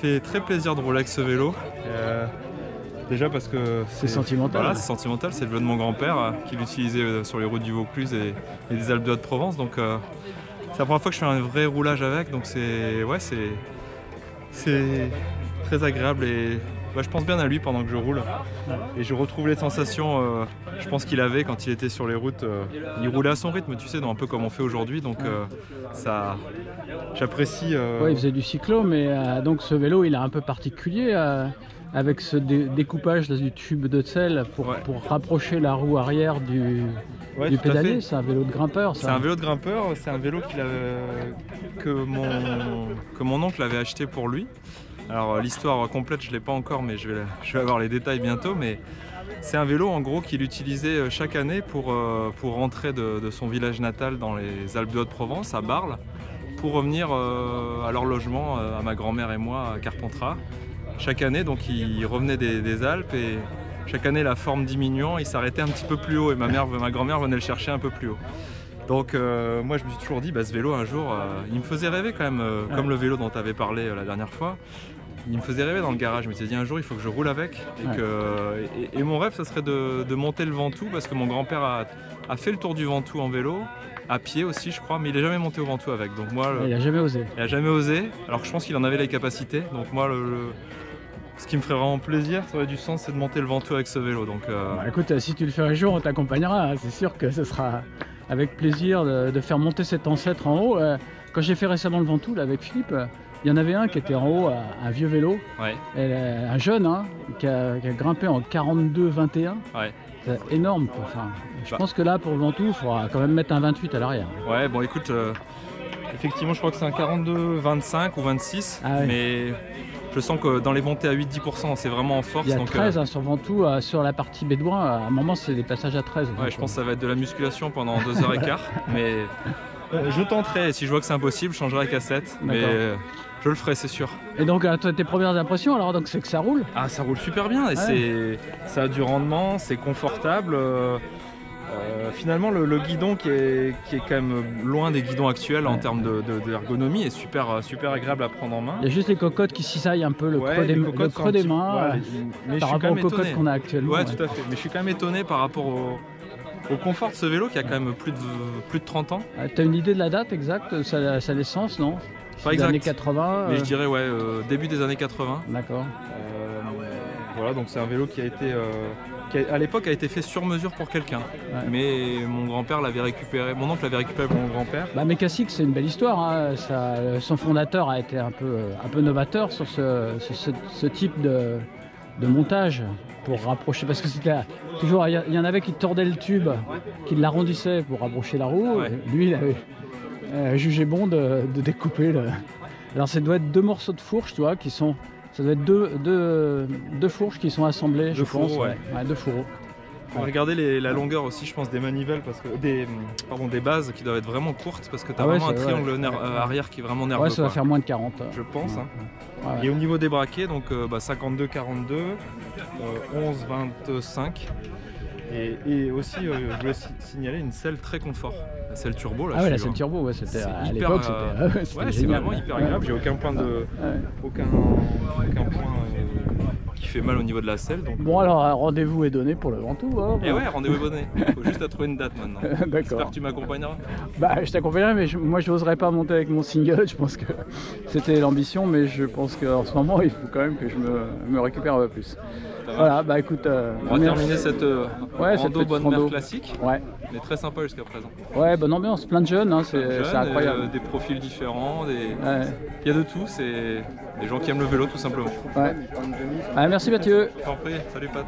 fait très plaisir de rouler avec ce vélo. Déjà parce que c'est sentimental. Voilà, c'est sentimental, c'est le vélo de mon grand-père qui l'utilisait sur les routes du Vaucluse et des Alpes de Haute-Provence. Donc c'est la première fois que je fais un vrai roulage avec, donc c'est très agréable et je pense bien à lui pendant que je roule. Et je retrouve les sensations, je pense qu'il avait quand il était sur les routes. Il roulait à son rythme, tu sais, un peu comme on fait aujourd'hui, donc ça, j'apprécie. Ouais, il faisait du cyclo, mais donc ce vélo, il est un peu particulier. Avec ce découpage du tube de selle pour rapprocher la roue arrière du pédalier. C'est un vélo de grimpeur, ça. C'est un vélo de grimpeur, c'est un vélo que mon oncle avait acheté pour lui. Alors l'histoire complète je ne l'ai pas encore, mais je vais avoir les détails bientôt. Mais c'est un vélo en gros qu'il utilisait chaque année pour rentrer de son village natal dans les Alpes de Haute-Provence, à Barles, pour revenir à leur logement, à ma grand-mère et moi, à Carpentras. Chaque année, donc il revenait des Alpes et chaque année la forme diminuant, il s'arrêtait un petit peu plus haut et ma grand-mère venait le chercher un peu plus haut. Donc moi je me suis toujours dit, ce vélo un jour, il me faisait rêver quand même, comme le vélo dont tu avais parlé la dernière fois. Il me faisait rêver dans le garage, je me suis dit un jour il faut que je roule avec. Et mon rêve ça serait de monter le Ventoux parce que mon grand-père a fait le tour du Ventoux en vélo. À pied aussi je crois, mais il n'est jamais monté au Ventoux avec. Donc moi, il n'a jamais osé. Il n'a jamais osé, alors que je pense qu'il en avait les capacités. Donc moi ce qui me ferait vraiment plaisir, ça aurait du sens, c'est de monter le Ventoux avec ce vélo. Donc, écoute, si tu le fais un jour, on t'accompagnera. C'est sûr que ce sera avec plaisir de faire monter cet ancêtre en haut. Quand j'ai fait récemment le Ventoux là, avec Philippe, il y en avait un qui était en haut, un vieux vélo, un jeune qui a grimpé en 42-21. C'est énorme quoi. Enfin, je pense que là pour le Ventoux, il faudra quand même mettre un 28 à l'arrière. Ouais, bon écoute, effectivement je crois que c'est un 42-25 ou 26, mais je sens que dans les montées à 8-10%, c'est vraiment en force. Il y a 13 sur Ventoux, sur la partie bédouin, à un moment c'est des passages à 13. Ouais, je pense que ça va être de la musculation pendant 2h15, mais je tenterai, si je vois que c'est impossible, je changerai la cassette, mais je le ferai, c'est sûr. Et donc tes premières impressions alors, donc c'est que ça roule? Ah, ça roule super bien, et ça a du rendement, c'est confortable. Finalement le guidon qui est quand même loin des guidons actuels en termes d'ergonomie est super agréable à prendre en main. Il y a juste les cocottes qui cisaillent un peu le creux des mains par rapport aux cocottes qu'on a actuellement. Ouais, tout à fait, mais je suis quand même étonné par rapport au confort de ce vélo qui a quand même plus de 30 ans. Tu as une idée de la date exacte, sa naissance, non? Pas exact. Années 80 mais je dirais début des années 80. D'accord. Voilà, donc c'est un vélo qui a été à l'époque a été fait sur mesure pour quelqu'un, mais mon grand-père l'avait récupéré, mon oncle l'avait récupéré pour mon grand-père. Mécassic, c'est une belle histoire, son fondateur a été un peu novateur sur ce type de montage pour rapprocher, parce que c'était toujours, il y en avait qui tordaient le tube, qui l'arrondissaient pour rapprocher la roue. Lui il avait jugé bon de découper alors ça doit être deux morceaux de fourche, tu vois, ça doit être deux fourches qui sont assemblées, je pense. Deux fourreaux. Faut regarder la longueur aussi, je pense, des manivelles, parce que des bases qui doivent être vraiment courtes, parce que tu as vraiment un triangle arrière qui est vraiment nerveux. Ouais, ça va faire moins de 40. Je pense. Et au niveau des braquets, donc 52-42, 11-25. Et aussi, je voulais signaler une selle très confort. La selle turbo. Là, la selle turbo, c'était à l'époque, c'était c'est vraiment hyper agréable. J'ai aucun point aucun point qui fait mal au niveau de la selle. Donc... Bon, alors rendez-vous est donné pour le Ventoux. Et ouais, rendez-vous est donné. Il faut juste trouver une date maintenant. J'espère que tu m'accompagneras. Je t'accompagnerai, mais moi je n'oserais pas monter avec mon single. Je pense que c'était l'ambition, mais je pense qu'en ce moment il faut quand même que je me récupère un peu plus. Voilà, écoute. On va terminer cette rando bonne mère classique. Mais très sympa jusqu'à présent. Ouais, bonne ambiance, plein de jeunes, c'est incroyable. Des profils différents, il y a de tout, c'est des gens qui aiment le vélo tout simplement. Merci Mathieu. Je t'en prie, salut Pat.